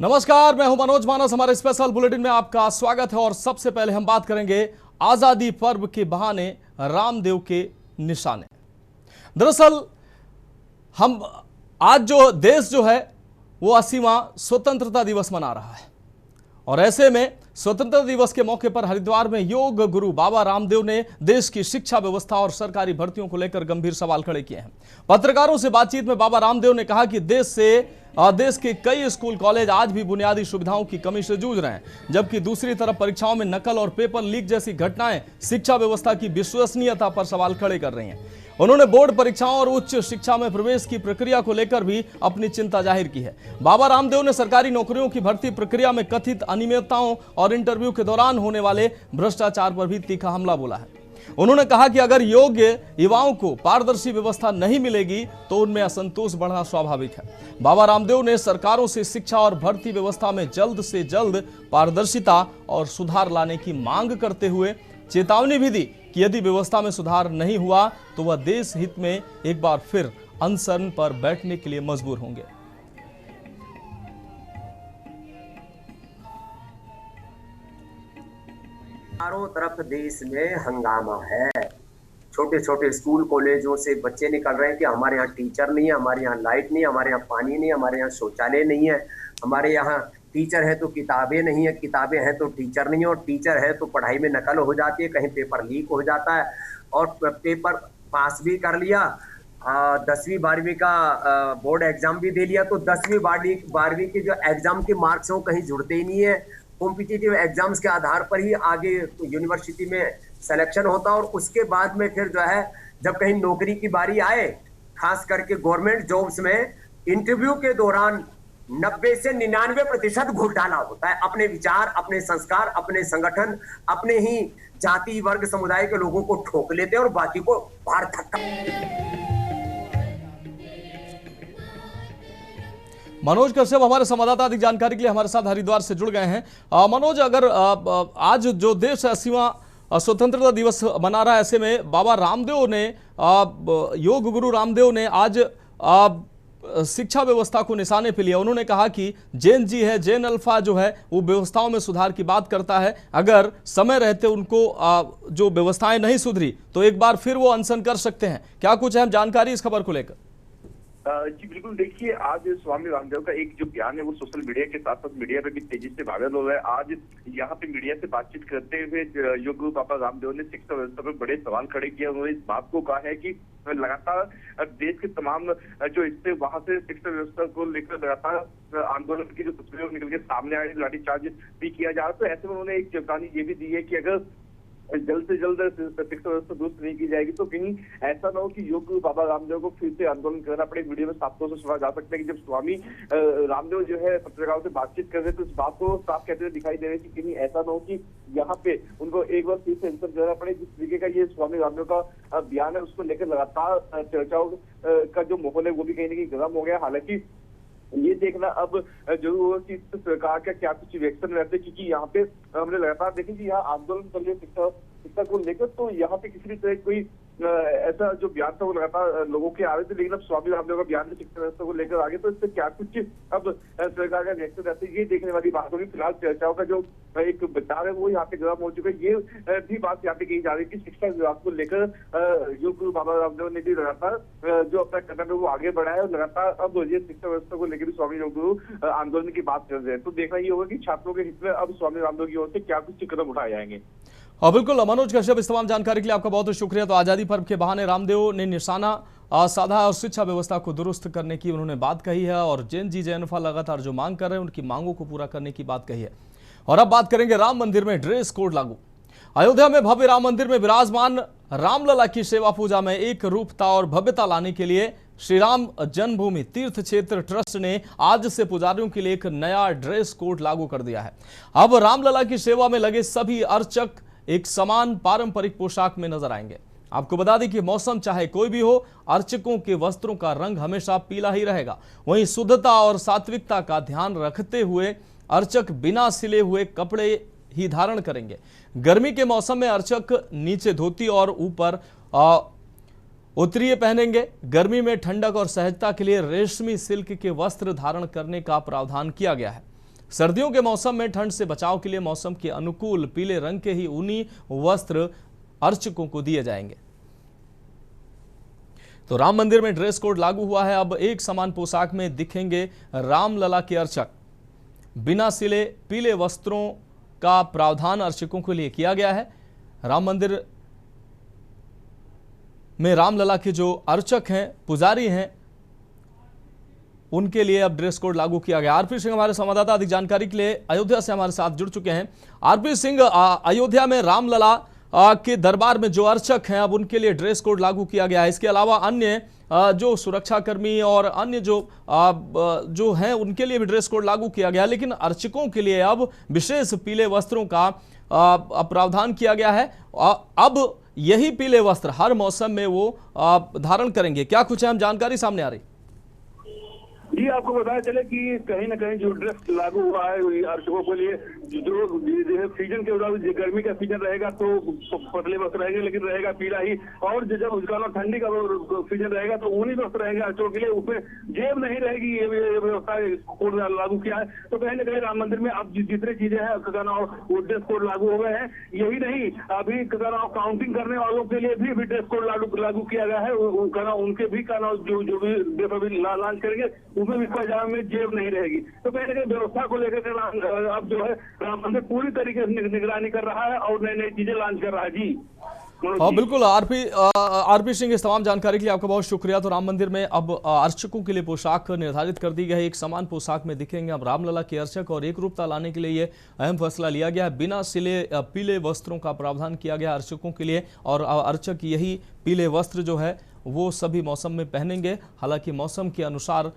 नमस्कार, मैं हूं मनोज मानस। हमारे स्पेशल बुलेटिन में आपका स्वागत है और सबसे पहले हम बात करेंगे आजादी पर्व के बहाने रामदेव के निशाने। दरअसल हम आज जो देश जो है वो 80वां स्वतंत्रता दिवस मना रहा है और ऐसे में स्वतंत्रता दिवस के मौके पर हरिद्वार में योग गुरु बाबा रामदेव ने देश की शिक्षा व्यवस्था और सरकारी भर्तियों को लेकर गंभीर सवाल खड़े किए हैं। पत्रकारों से बातचीत में बाबा रामदेव ने कहा कि देश के कई स्कूल कॉलेज आज भी बुनियादी सुविधाओं की कमी से जूझ रहे हैं, जबकि दूसरी तरफ परीक्षाओं में नकल और पेपर लीक जैसी घटनाएं शिक्षा व्यवस्था की विश्वसनीयता पर सवाल खड़े कर रही हैं। उन्होंने बोर्ड परीक्षाओं और उच्च शिक्षा में प्रवेश की प्रक्रिया को लेकर भी अपनी चिंता जाहिर की है। बाबा रामदेव ने सरकारी नौकरियों की भर्ती प्रक्रिया में कथित अनियमितताओं और इंटरव्यू के दौरान होने वाले भ्रष्टाचार पर भी तीखा हमला बोला है। उन्होंने कहा कि अगर योग्य युवाओं को पारदर्शी व्यवस्था नहीं मिलेगी तो उनमें असंतोष बढ़ना स्वाभाविक है। बाबा रामदेव ने सरकारों से शिक्षा और भर्ती व्यवस्था में जल्द से जल्द पारदर्शिता और सुधार लाने की मांग करते हुए चेतावनी भी दी कि यदि व्यवस्था में सुधार नहीं हुआ तो वह देश हित में एक बार फिर अनशन पर बैठने के लिए मजबूर होंगे। चारों तरफ देश में हंगामा है। छोटे छोटे स्कूल कॉलेजों से बच्चे निकल रहे हैं कि हमारे यहाँ टीचर नहीं है, हमारे यहाँ लाइट नहीं है, हमारे यहाँ पानी नहीं है, हमारे यहाँ शौचालय नहीं है, हमारे यहाँ टीचर है तो किताबें नहीं है, किताबें हैं तो टीचर नहीं है, और टीचर है तो पढ़ाई में नकल हो जाती है, कहीं पेपर लीक हो जाता है, और पेपर पास भी कर लिया, 10वीं 12वीं का बोर्ड एग्जाम भी दे लिया तो 10वीं 12वीं के जो एग्जाम के मार्क्स हैं वो कहीं जुड़ते ही नहीं है। कॉम्पिटिटिव एग्जाम्स के आधार पर ही आगे यूनिवर्सिटी में सिलेक्शन होता है, और उसके बाद में फिर जो है जब कहीं नौकरी की बारी आए, खास करके गवर्नमेंट जॉब्स में इंटरव्यू के दौरान 90 से 99% घोटाला होता है। अपने विचार, अपने संस्कार, अपने संगठन, अपने ही जाति वर्ग समुदाय के लोगों को ठोक लेते हैं और बाकी को बाहर धक्का। मनोज कश्यप हमारे संवाददाता अधिक जानकारी के लिए हमारे साथ हरिद्वार से जुड़ गए हैं। मनोज, अगर आज जो देश 80वां स्वतंत्रता दिवस मना रहा है, ऐसे में बाबा रामदेव ने योग गुरु रामदेव ने आज शिक्षा व्यवस्था को निशाने पे लिया। उन्होंने कहा कि जेन जी है, जेन अल्फा जो है वो व्यवस्थाओं में सुधार की बात करता है। अगर समय रहते उनको जो व्यवस्थाएं नहीं सुधरी तो एक बार फिर वो अनशन कर सकते हैं। क्या कुछ अहम जानकारी इस खबर को लेकर? जी बिल्कुल, देखिए आज स्वामी रामदेव का एक जो बयान है वो सोशल मीडिया के साथ साथ मीडिया पे भी तेजी से वायरल हो रहा है। आज यहाँ पे मीडिया से बातचीत करते हुए योग गुरु बाबा रामदेव ने शिक्षा व्यवस्था पर बड़े सवाल खड़े किए। उन्होंने इस बात को कहा है कि लगातार देश के तमाम जो हिस्से वहां से शिक्षा व्यवस्था को लेकर लगातार आंदोलन की जो तस्वीरें निकल के सामने आ रही, लाठीचार्ज भी किया जा रहा है। तो ऐसे में उन्होंने एक चेतावनी ये भी दी है कि अगर जल्द से जल्द शिक्षा व्यवस्था दुरुस्त नहीं की जाएगी तो कहीं ऐसा ना हो कि योग गुरु बाबा रामदेव को फिर से आंदोलन करना पड़े। वीडियो में साफ तौर से सुना जा सकता है कि जब स्वामी रामदेव जो है पत्रकारों से बातचीत कर रहे थे तो इस बात को साफ कहते हुए दिखाई दे रहे कि कहीं ऐसा ना हो कि यहाँ पे उनको एक बार फिर से आंसर करना पड़े। जिस तरीके का ये स्वामी रामदेव का बयान है उसको लेकर लगातार चर्चाओं का जो माहौल है वो भी कहीं ना कहीं गर्म हो गया। हालांकि ये देखना अब जरूर कि सरकार का क्या कुछ रिएक्शन रहते, क्योंकि यहाँ पे हमने लगातार देखे कि यहाँ आंदोलन चल रहे शिक्षा को लेकर, तो यहाँ पे किसी भी तरह कोई ऐसा जो बयान था वो लगातार लोगों के आ रहे थे। लेकिन अब स्वामी रामदेव का बयान शिक्षा व्यवस्था को लेकर आगे तो इससे क्या कुछ अब सरकार का रिएक्शन रहता है, ये देखने वाली बात होगी। फिलहाल चर्चाओं का जो एक विचार है वो यहाँ पे गर्म हो चुका है। ये भी बात यहाँ पे कही जा रही है कि शिक्षा विभाग को लेकर योग गुरु बाबा रामदेव ने भी लगातार जो अपना कदम है वो आगे बढ़ाया और लगातार अब ये शिक्षा व्यवस्था को लेकर भी स्वामी योग गुरु आंदोलन की बात कर रहे हैं। तो देखना ये होगा कि छात्रों के हित में अब स्वामी रामदेव की ओर से क्या कुछ कदम उठाए जाएंगे। और बिल्कुल मनोज कश्यप, इस तमाम जानकारी के लिए आपका बहुत बहुत शुक्रिया। तो आजादी पर्व के बहाने रामदेव ने निशाना साधा और शिक्षा व्यवस्था को दुरुस्त करने की उन्होंने बात कही है और जेन जी जेनफा लगातार जो मांग कर रहे हैं उनकी मांगों को पूरा करने की बात कही है। और अब बात करेंगे राम मंदिर में ड्रेस कोड लागू। अयोध्या में भव्य राम मंदिर में विराजमान रामलला की सेवा पूजा में एक रूपता और भव्यता लाने के लिए श्री राम जन्मभूमि तीर्थ क्षेत्र ट्रस्ट ने आज से पुजारियों के लिए एक नया ड्रेस कोड लागू कर दिया है। अब रामलला की सेवा में लगे सभी अर्चक एक समान पारंपरिक पोशाक में नजर आएंगे। आपको बता दें कि मौसम चाहे कोई भी हो, अर्चकों के वस्त्रों का रंग हमेशा पीला ही रहेगा। वहीं शुद्धता और सात्विकता का ध्यान रखते हुए अर्चक बिना सिले हुए कपड़े ही धारण करेंगे। गर्मी के मौसम में अर्चक नीचे धोती और ऊपर उत्तरीय पहनेंगे। गर्मी में ठंडक और सहजता के लिए रेशमी सिल्क के वस्त्र धारण करने का प्रावधान किया गया है। सर्दियों के मौसम में ठंड से बचाव के लिए मौसम के अनुकूल पीले रंग के ही ऊनी वस्त्र अर्चकों को दिए जाएंगे। तो राम मंदिर में ड्रेस कोड लागू हुआ है। अब एक समान पोशाक में दिखेंगे रामलला के अर्चक। बिना सिले पीले वस्त्रों का प्रावधान अर्चकों के लिए किया गया है। राम मंदिर में रामलला के जो अर्चक हैं, पुजारी हैं, उनके लिए अब ड्रेस कोड लागू किया गया। आरपी सिंह हमारे संवाददाता अधिक जानकारी के लिए अयोध्या से हमारे साथ जुड़ चुके हैं। आरपी सिंह, अयोध्या में रामलला के दरबार में जो अर्चक हैं, अब उनके लिए ड्रेस कोड लागू किया गया है। इसके अलावा अन्य जो सुरक्षाकर्मी और अन्य जो हैं, उनके लिए भी ड्रेस कोड लागू किया गया, लेकिन अर्चकों के लिए अब विशेष पीले वस्त्रों का प्रावधान किया गया है। अब यही पीले वस्त्र हर मौसम में वो धारण करेंगे। क्या कुछ अहम जानकारी सामने आ रही? जी, आपको बताया चले कि कहीं ना कहीं जो ड्रेस लागू हुआ है अर्चकों के लिए, जो सीजन के मुताबिक गर्मी का सीजन रहेगा तो पतले वस्त्र रहेंगे, लेकिन रहेगा पीला ही। और जब उसका ठंडी का सीजन रहेगा तो ऊनी वस्त्र रहेगा अर्चकों के लिए, उसमें जेब नहीं रहेगी। ये व्यवस्था कोड लागू किया है। तो कहीं ना कहीं राम मंदिर में अब जितनी चीजें हैं वो ड्रेस कोड लागू हो गए हैं। यही नहीं, अभी काउंटिंग करने वालों के लिए भी ड्रेस कोड लागू किया गया है। उनके भी जो भी लॉन्च करेंगे उसमें भी पजामे में जेब नहीं रहेगी। तो कहीं ना कहीं व्यवस्था को लेकर अब जो है राम मंदिर पूरी तरीके से निगरानी कर रहा है और नई नई चीजें लॉन्च कर रहा है। जी हाँ बिल्कुल, आरपी सिंह, इस तमाम जानकारी के लिए आपका बहुत शुक्रिया। तो राम मंदिर में अब अर्चकों के लिए पोशाक निर्धारित कर दी गई है। एक समान पोशाक में दिखेंगे अब रामलला के अर्चक और एक रूपता लाने के लिए ये अहम फैसला लिया गया है। बिना सिले पीले वस्त्रों का प्रावधान किया गया अर्चकों के लिए, और अर्चक यही पीले वस्त्र जो है वो सभी मौसम में पहनेंगे। हालांकि मौसम के अनुसार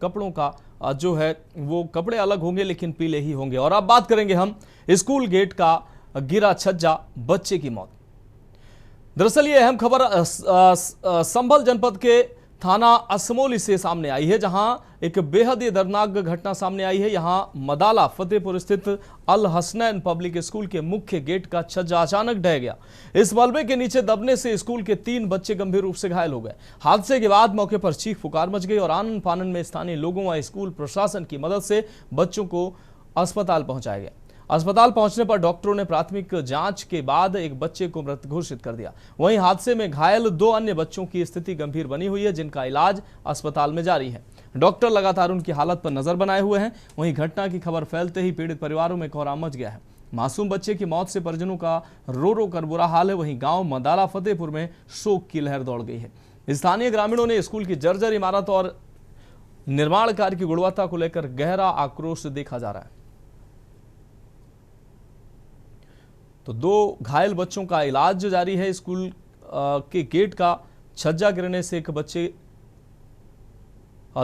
कपड़ों का जो है वो कपड़े अलग होंगे, लेकिन पीले ही होंगे। और अब बात करेंगे हम स्कूल गेट का गिरा छज्जा, बच्चे की मौत। दरअसल ये अहम खबर संभल जनपद के थाना असमोली से सामने आई है, जहां एक बेहद ही दर्दनाक घटना सामने आई है। यहां मदाला फतेहपुर स्थित अल हसनैन पब्लिक स्कूल के मुख्य गेट का छज्जा अचानक ढह गया। इस मलबे के नीचे दबने से स्कूल के 3 बच्चे गंभीर रूप से घायल हो गए। हादसे के बाद मौके पर चीख पुकार मच गई और आनन फानन में स्थानीय लोगों व स्कूल प्रशासन की मदद से बच्चों को अस्पताल पहुंचाया गया। अस्पताल पहुंचने पर डॉक्टरों ने प्राथमिक जांच के बाद एक बच्चे को मृत घोषित कर दिया। वहीं हादसे में घायल 2 अन्य बच्चों की स्थिति गंभीर बनी हुई है, जिनका इलाज अस्पताल में जारी है। डॉक्टर लगातार उनकी हालत पर नजर बनाए हुए हैं। वहीं घटना की खबर फैलते ही पीड़ित परिवारों में कोहराम मच गया है। मासूम बच्चे की मौत से परिजनों का रो रो कर बुरा हाल है। वहीं गांव मदाला फतेहपुर में शोक की लहर दौड़ गई है। स्थानीय ग्रामीणों ने स्कूल की जर्जर इमारत और निर्माण कार्य की गुणवत्ता को लेकर गहरा आक्रोश देखा जा रहा है। तो 2 घायल बच्चों का इलाज जारी है। स्कूल के गेट का छज्जा गिरने से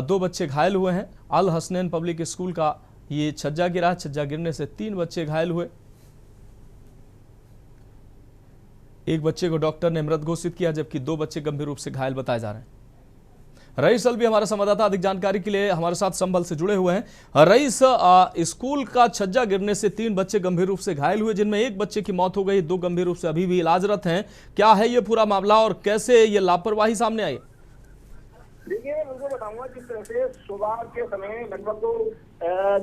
2 बच्चे घायल हुए हैं। अल हसनैन पब्लिक स्कूल का ये छज्जा गिरा। छज्जा गिरने से 3 बच्चे घायल हुए। एक बच्चे को डॉक्टर ने मृत घोषित किया, जबकि 2 बच्चे गंभीर रूप से घायल बताए जा रहे हैं। रईस भी हमारा संवाददाता अधिक जानकारी के लिए हमारे साथ संभल से जुड़े हुए हैं। रईस, स्कूल का छज्जा गिरने से 3 बच्चे गंभीर रूप से घायल हुए, जिनमें एक बच्चे की मौत हो गई, 2 गंभीर रूप से अभी भी इलाजरत हैं। क्या है ये पूरा मामला और कैसे ये लापरवाही सामने आई? देखिए, मुझे बताऊंगा जिस तरह से सुबह के समय लगभग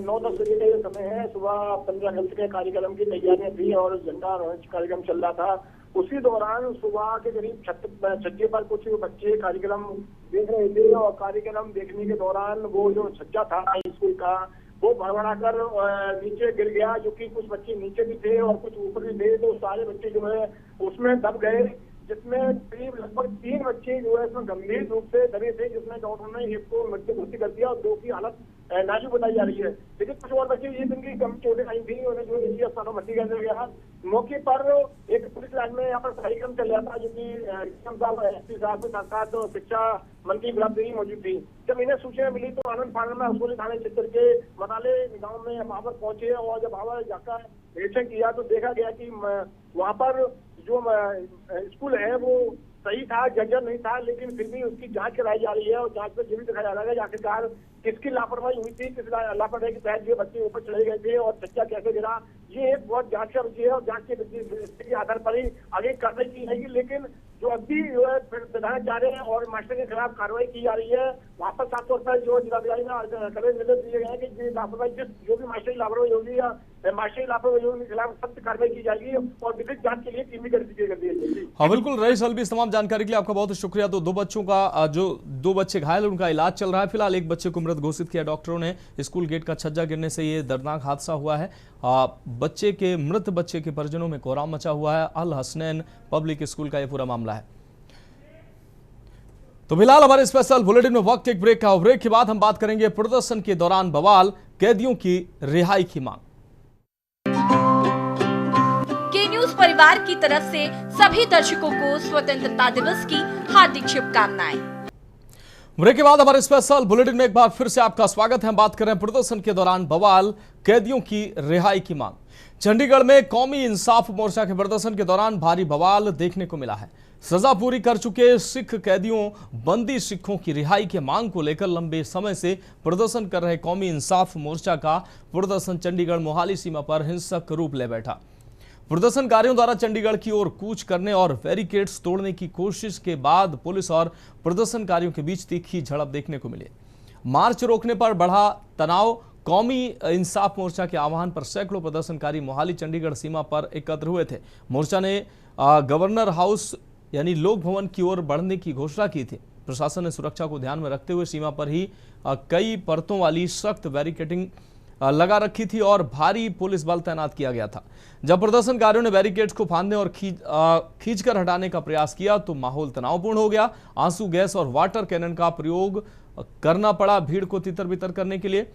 9-10 बजे का ये समय है। सुबह 15 अगस्त के कार्यक्रम की तैयारियां थी और झंडारोहण कार्यक्रम चल रहा था। उसी दौरान सुबह के करीब छज्जे पर कुछ बच्चे कार्यक्रम देख रहे थे और कार्यक्रम देखने के दौरान वो जो छज्जा था स्कूल का वो भड़बड़ा कर नीचे गिर गया, जो कि कुछ बच्चे नीचे भी थे और कुछ ऊपर भी थे। तो सारे बच्चे जो है उसमें दब गए, जिसमें करीब लगभग 3 बच्चे जो है इसमें गंभीर रूप से दबे थे, जिसमें डॉक्टर ने एक को मृत्यु घोषित कर दिया और 2 की हालत नाजुक बताई जा रही है। लेकिन कुछ और बच्चे ये जिनकी कम चोटें आई थी उन्हें जो निजी अस्पतालों में भर्ती कर दिया गया। मौके पर एक पुलिस लाइन में यहाँ पर कार्यक्रम चल रहा था, जो कि एसपी साहब के साथ साथ शिक्षा मंत्री गुलाब देवी मौजूद थी। जब इन्हें सूचना मिली तो आनंद फानन में असोली थाने क्षेत्र के मदाले गाँव में वहां पर पहुंचे और जब वहां जाकर निरीक्षण किया तो देखा गया कि वहां पर जो स्कूल है वो सही था, जर्जर नहीं था, लेकिन फिर भी उसकी जांच कराई जा रही है और जांच में जरूर दिखाया जा रहा है आखिरकार किसकी लापरवाही हुई थी, किस लापरवाही के तहत ये बच्चे ऊपर चले गए थे और छज्जा कैसे गिरा। ये एक बहुत जांच का विषय है और जांच के आधार पर ही आगे कार्रवाई की जाएगी। लेकिन जो अभी प्रधान जा रहे हैं और मास्टर के खिलाफ कार्रवाई की जा रही है। वापस साफ तौर पर जो जिलाधिकारी ने कड़े निर्देश दिए गए हैं कि लापरवाही जो भी मास्टरी लापरवाही होगी या मास्टरी लापरवाही के खिलाफ सख्त कार्रवाई की जाएगी और विधिक जांच के लिए टीम भी कर दी जाएगी। हाँ बिल्कुल रईस अलवी, इस तमाम जानकारी के लिए आपका बहुत शुक्रिया। तो दो बच्चे घायल, उनका इलाज चल रहा है। फिलहाल एक बच्चे को मृत घोषित किया डॉक्टरों ने। स्कूल गेट का छज्जा गिरने से ये दर्दनाक हादसा हुआ है। मृत बच्चे के परिजनों में कोहराम मचा हुआ है। अल हसनैन पब्लिक स्कूल का यह पूरा मामला है। तो फिलहाल हमारे स्पेशल बुलेटिन में वक्त एक ब्रेक का। ब्रेक के बाद हम बात करेंगे प्रदर्शन के दौरान बवाल, कैदियों की रिहाई की मांग। के न्यूज परिवार की तरफ से सभी दर्शकों को स्वतंत्रता दिवस की हार्दिक शुभकामनाएं। ब्रेक के बाद हमारे स्पेशल बुलेटिन में एक बार फिर से आपका स्वागत है। हम बात कर रहे हैं प्रदर्शन के दौरान बवाल, कैदियों की रिहाई की मांग। चंडीगढ़ में कौमी इंसाफ मोर्चा के प्रदर्शन के दौरान भारी बवाल देखने को मिला है। सजा पूरी कर चुके सिख कैदियों, बंदी सिखों की रिहाई के मांग को लेकर लंबे समय से प्रदर्शन कर रहे कौमी इंसाफ मोर्चा का प्रदर्शन चंडीगढ़ मोहाली सीमा पर हिंसक रूप ले बैठा। प्रदर्शनकारियों द्वारा चंडीगढ़ की ओर कूच करने और बैरिकेड्स तोड़ने की कोशिश के बाद पुलिस और प्रदर्शनकारियों के बीच तीखी झड़प देखने को मिली। मार्च रोकने पर बढ़ा तनाव। कौमी इंसाफ मोर्चा के आह्वान पर सैकड़ों प्रदर्शनकारी मोहाली चंडीगढ़ सीमा पर एकत्र हुए थे। मोर्चा ने गवर्नर हाउस यानी लोक भवन की ओर बढ़ने की घोषणा की थी। प्रशासन ने सुरक्षा को ध्यान में रखते हुए सीमा पर ही कई परतों वाली सख्त बैरिकेडिंग लगा रखी थी और भारी पुलिस बल तैनात किया गया था। जब प्रदर्शनकारियों ने बैरिकेड्स को फांदने और खींचकर हटाने का प्रयास किया तो माहौल तनावपूर्ण हो गया। आंसू गैस और वाटर कैनन का प्रयोग करना पड़ा भीड़ को तितर बितर करने के लिए।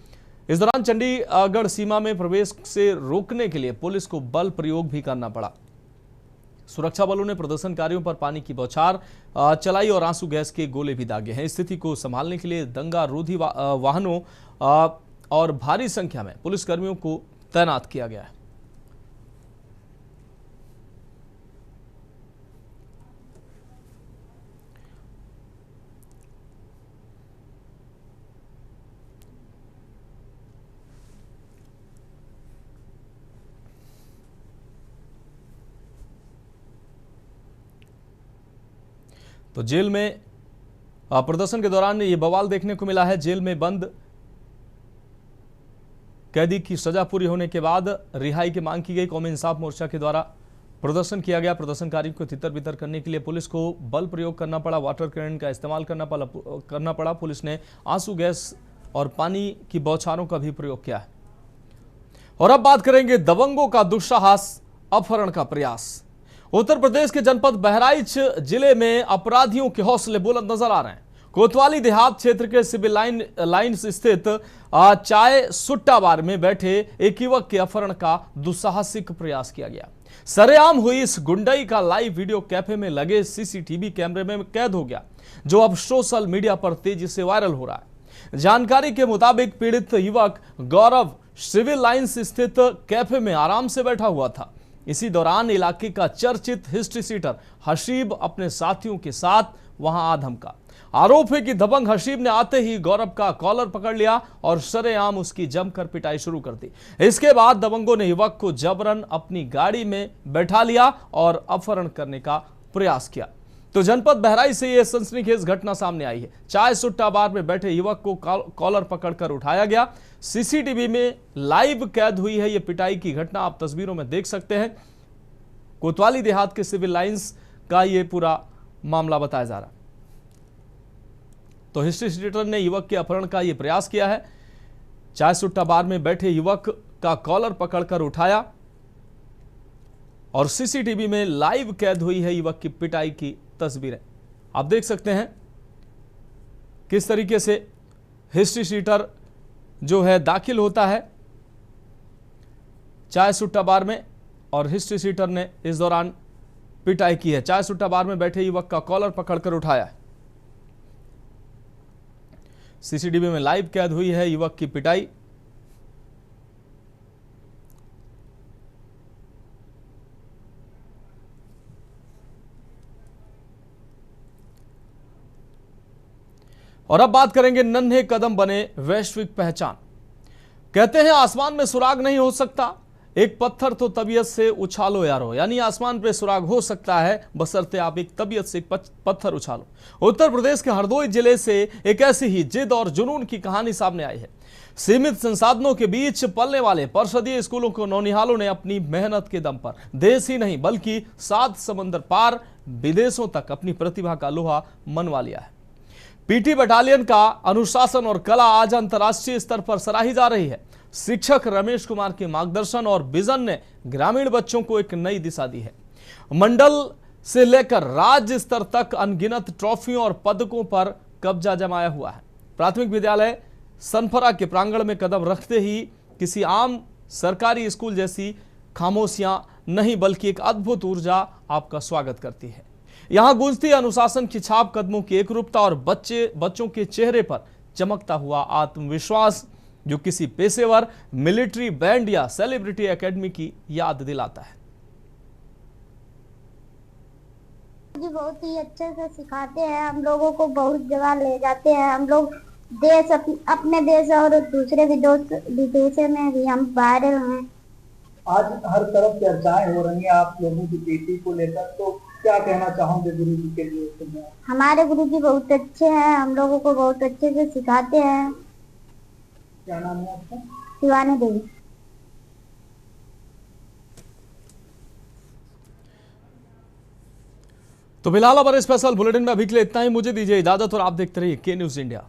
इस दौरान चंडीगढ़ सीमा में प्रवेश से रोकने के लिए पुलिस को बल प्रयोग भी करना पड़ा। सुरक्षा बलों ने प्रदर्शनकारियों पर पानी की बौछार चलाई और आंसू गैस के गोले भी दागे हैं। स्थिति को संभालने के लिए दंगा रोधी वाहनों और भारी संख्या में पुलिसकर्मियों को तैनात किया गया है। तो जेल में प्रदर्शन के दौरान ये बवाल देखने को मिला है। जेल में बंद कैदी की सजा पूरी होने के बाद रिहाई की मांग की गई। कौमी इंसाफ मोर्चा के द्वारा प्रदर्शन किया गया। प्रदर्शनकारियों को तितर बितर करने के लिए पुलिस को बल प्रयोग करना पड़ा, वाटर कैनन का इस्तेमाल करना पड़ा। पुलिस ने आंसू गैस और पानी की बौछारों का भी प्रयोग किया है। और अब बात करेंगे दबंगों का दुस्साहस, अपहरण का प्रयास। उत्तर प्रदेश के जनपद बहराइच जिले में अपराधियों के हौसले बुलंद नजर आ रहे हैं। कोतवाली देहात क्षेत्र के सिविल लाइन्स स्थित चाय सुट्टा बार में बैठे एक युवक के अपहरण का दुस्साहसिक प्रयास किया गया। सरेआम हुई इस गुंडई का लाइव वीडियो कैफे में लगे सीसीटीवी कैमरे में कैद हो गया, जो अब सोशल मीडिया पर तेजी से वायरल हो रहा है। जानकारी के मुताबिक पीड़ित युवक गौरव सिविल लाइन्स स्थित कैफे में आराम से बैठा हुआ था। इसी दौरान इलाके का चर्चित हिस्ट्री सीटर हसीब अपने साथियों के साथ वहां आ धमका। आरोप है कि दबंग हसीब ने आते ही गौरव का कॉलर पकड़ लिया और सरेआम उसकी जमकर पिटाई शुरू कर दी। इसके बाद दबंगों ने युवक को जबरन अपनी गाड़ी में बैठा लिया और अपहरण करने का प्रयास किया। तो जनपद बहराइच से यह सनसनीखेज घटना सामने आई है। चाय सुट्टा बार में बैठे युवक को कॉलर पकड़कर उठाया गया। सीसीटीवी में लाइव कैद हुई है यह पिटाई की घटना, आप तस्वीरों में देख सकते हैं। कोतवाली देहात के सिविल लाइन्स का यह पूरा मामला बताया जा रहा है। तो हिस्ट्री सीटर ने युवक के अपहरण का यह प्रयास किया है। चाय सुट्टा बार में बैठे युवक का कॉलर पकड़कर उठाया और सीसीटीवी में लाइव कैद हुई है युवक की पिटाई की तस्वीरें। आप देख सकते हैं किस तरीके से हिस्ट्री सीटर जो है दाखिल होता है चाय सुट्टा बार में और हिस्ट्री सीटर ने इस दौरान पिटाई की है। चाय सुट्टा बार में बैठे युवक का कॉलर पकड़कर उठाया है। सीसीटीवी में लाइव कैद हुई है युवक की पिटाई। और अब बात करेंगे नन्हे कदम बने वैश्विक पहचान। कहते हैं आसमान में सुराग नहीं हो सकता, एक पत्थर तो तबीयत से उछालो यारो, यानी आसमान पे सुराग हो सकता है बशर्ते आप एक तबीयत से एक पत्थर उछालो। उत्तर प्रदेश के हरदोई जिले से एक ऐसी ही जिद और जुनून की कहानी सामने आई है। सीमित संसाधनों के बीच पलने वाले परिषदीय स्कूलों को नौनिहालों ने अपनी मेहनत के दम पर देश ही नहीं बल्कि 7 समंदर पार विदेशों तक अपनी प्रतिभा का लोहा मनवा लिया है। पीटी बटालियन का अनुशासन और कला आज अंतर्राष्ट्रीय स्तर पर सराही जा रही है। शिक्षक रमेश कुमार के मार्गदर्शन और विजन ने ग्रामीण बच्चों को एक नई दिशा दी है। मंडल से लेकर राज्य स्तर तक अनगिनत ट्रॉफियों और पदकों पर कब्जा जमाया हुआ है। प्राथमिक विद्यालय सनफरा के प्रांगण में कदम रखते ही किसी आम सरकारी स्कूल जैसी खामोशियां नहीं बल्कि एक अद्भुत ऊर्जा आपका स्वागत करती है। यहां गूंजती अनुशासन की छाप, कदमों की एकरूपता और बच्चों के चेहरे पर चमकता हुआ आत्मविश्वास जो किसी पेशेवर मिलिट्री बैंड या सेलिब्रिटी एकेडमी की याद दिलाता है। जी बहुत ही अच्छे से सिखाते हैं, हम लोगों को बहुत जगह ले जाते हैं। हम लोग अपने देश और दूसरे विदेशों में भी हम वायरल हैं। आज हर तरफ चर्चाएं हो रही हैं आप लोगों की बेटी को लेकर, तो क्या कहना चाहोगे गुरु जी के लिए? हमारे गुरु जी बहुत अच्छे हैं, हम लोगों को बहुत अच्छे से सिखाते हैं। क्या नाम है आपका? शिवानी देवी। तो फिलहाल हमारे स्पेशल बुलेटिन में अभी के लिए इतना ही। मुझे दीजिए इजाजत और आप देखते रहिए के न्यूज इंडिया।